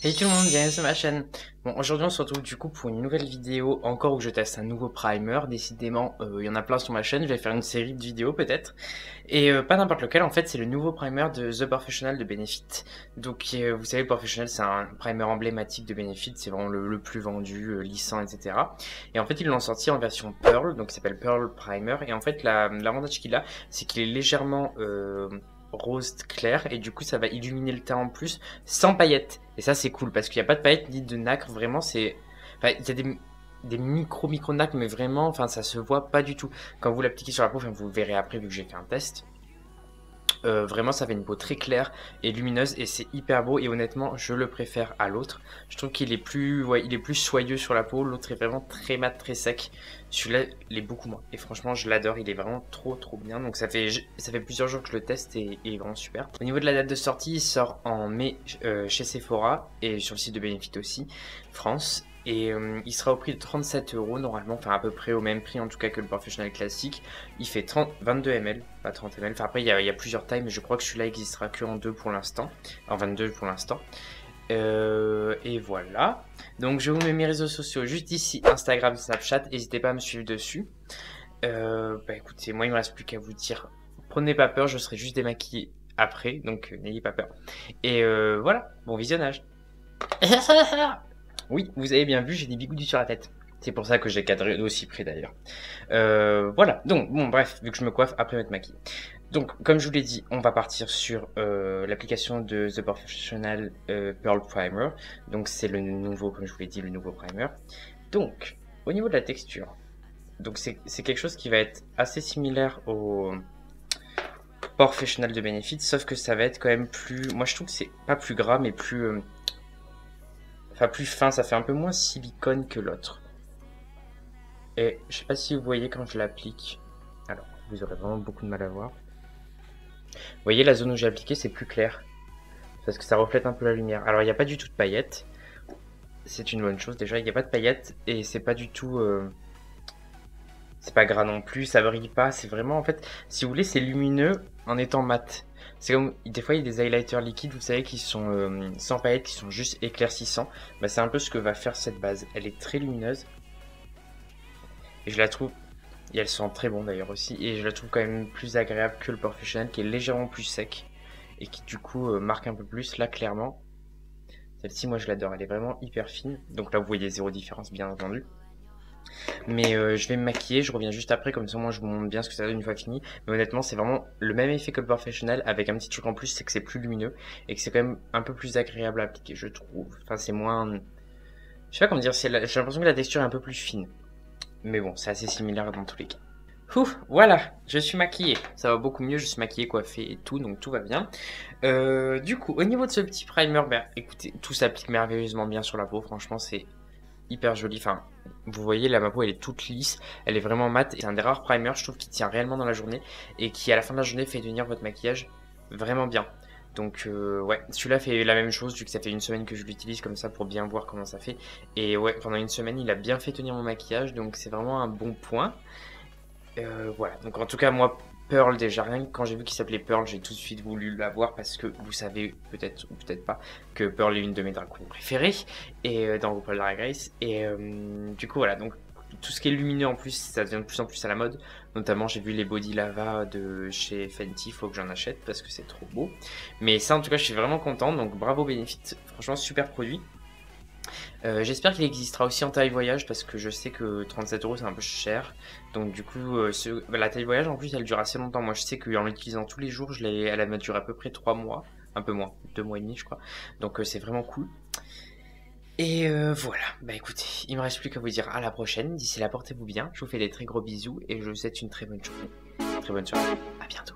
Salut tout le monde, bienvenue sur ma chaîne. Bon, aujourd'hui on se retrouve du coup pour une nouvelle vidéo encore où je teste un nouveau primer. Décidément, il y en a plein sur ma chaîne, je vais faire une série de vidéos peut-être. Et pas n'importe lequel, en fait c'est le nouveau primer de The Professional de Benefit. Donc vous savez, Professional c'est un primer emblématique de Benefit, c'est vraiment le plus vendu, lissant, etc. Et en fait ils l'ont sorti en version Pearl, donc il s'appelle Pearl Primer. Et en fait l'avantage qu'il a, c'est qu'il est légèrement rose clair et du coup ça va illuminer le teint en plus sans paillettes. Et ça c'est cool parce qu'il n'y a pas de paillettes ni de nacre, vraiment c'est... Enfin, il y a des micro nacres mais vraiment, enfin ça se voit pas du tout. Quand vous l'appliquez sur la peau, enfin, vous le verrez après vu que j'ai fait un test. Vraiment ça fait une peau très claire et lumineuse et c'est hyper beau et honnêtement je le préfère à l'autre. Je trouve qu'il est plus, ouais, il est plus soyeux sur la peau, l'autre est vraiment très mat, très sec. Celui-là il est beaucoup moins et franchement je l'adore, il est vraiment trop bien. Donc ça fait plusieurs jours que je le teste et il est vraiment super. Au niveau de la date de sortie, il sort en mai chez Sephora et sur le site de Benefit aussi, France. Et il sera au prix de 37 € normalement, enfin à peu près au même prix en tout cas que le Professional classique. Il fait 22 ml, pas 30 ml. Enfin après il y a plusieurs tailles, mais je crois que celui-là existera que en 2 pour l'instant, en 22 pour l'instant. Et voilà. Donc je vous mets mes réseaux sociaux juste ici, Instagram, Snapchat. N'hésitez pas à me suivre dessus. Bah écoutez, moi il me reste plus qu'à vous dire, prenez pas peur, je serai juste démaquillé après, donc n'ayez pas peur. Et voilà, bon visionnage. Oui, vous avez bien vu, j'ai des bigoudis sur la tête. C'est pour ça que j'ai cadré aussi près d'ailleurs. Voilà, donc bon bref, vu que je me coiffe après m'être maquillé. Donc comme je vous l'ai dit, on va partir sur l'application de The Professional Pearl Primer. Donc c'est le nouveau, comme je vous l'ai dit, le nouveau primer. Donc au niveau de la texture, donc c'est quelque chose qui va être assez similaire au Professional de Benefit, sauf que ça va être quand même plus... Moi je trouve que c'est pas plus gras, mais plus... Enfin, plus fin, ça fait un peu moins silicone que l'autre. Et je sais pas si vous voyez quand je l'applique. Alors, vous aurez vraiment beaucoup de mal à voir. Vous voyez, la zone où j'ai appliqué, c'est plus clair. Parce que ça reflète un peu la lumière. Alors, il n'y a pas du tout de paillettes. C'est une bonne chose déjà. Il n'y a pas de paillettes. Et c'est pas du tout... C'est pas gras non plus. Ça brille pas. C'est vraiment, en fait... Si vous voulez, c'est lumineux en étant mat. C'est comme, des fois il y a des highlighters liquides, vous savez, qui sont sans paillettes, qui sont juste éclaircissants. Bah, c'est un peu ce que va faire cette base. Elle est très lumineuse. Et je la trouve, et elle sent très bon d'ailleurs aussi, et je la trouve quand même plus agréable que le Professional qui est légèrement plus sec. Et qui du coup marque un peu plus, là clairement. Celle-ci moi je l'adore, elle est vraiment hyper fine. Donc là vous voyez zéro différence bien entendu. Mais je vais me maquiller, je reviens juste après, comme ça moi je vous montre bien ce que ça donne une fois fini. Mais honnêtement c'est vraiment le même effet que le Professional avec un petit truc en plus, c'est que c'est plus lumineux et que c'est quand même un peu plus agréable à appliquer je trouve. Enfin c'est moins... Je sais pas comment dire, j'ai l'impression que la texture est un peu plus fine. Mais bon c'est assez similaire dans tous les cas. Ouf, voilà, je suis maquillée, ça va beaucoup mieux, je suis maquillée, coiffée et tout, donc tout va bien. Du coup, au niveau de ce petit primer, ben, écoutez, tout s'applique merveilleusement bien sur la peau, franchement c'est hyper joli. Enfin, vous voyez là, ma peau elle est toute lisse, elle est vraiment mate. C'est un des rares primers, je trouve, qui tient réellement dans la journée et qui à la fin de la journée fait tenir votre maquillage vraiment bien. Donc ouais, celui-là fait la même chose vu que ça fait une semaine que je l'utilise comme ça pour bien voir comment ça fait. Et ouais, pendant une semaine, il a bien fait tenir mon maquillage, donc c'est vraiment un bon point. Voilà, donc en tout cas moi Pearl déjà, rien que quand j'ai vu qu'il s'appelait Pearl, j'ai tout de suite voulu l'avoir parce que vous savez peut-être ou peut-être pas que Pearl est une de mes drag queens préférées et dans RuPaul Drag Race et du coup voilà, donc tout ce qui est lumineux en plus ça devient de plus en plus à la mode, notamment j'ai vu les body lava de chez Fenty, faut que j'en achète parce que c'est trop beau, mais ça en tout cas je suis vraiment content, donc bravo Benefit, franchement super produit. J'espère qu'il existera aussi en taille voyage parce que je sais que 37 € c'est un peu cher. Donc du coup, la taille voyage en plus elle dure assez longtemps. Moi je sais qu'en l'utilisant tous les jours, elle a duré à peu près 3 mois. Un peu moins, 2 mois et demi je crois. Donc c'est vraiment cool. Et voilà, bah écoutez, il me reste plus qu'à vous dire à la prochaine. D'ici là, portez-vous bien. Je vous fais des très gros bisous et je vous souhaite une très bonne journée. Très bonne soirée. À bientôt.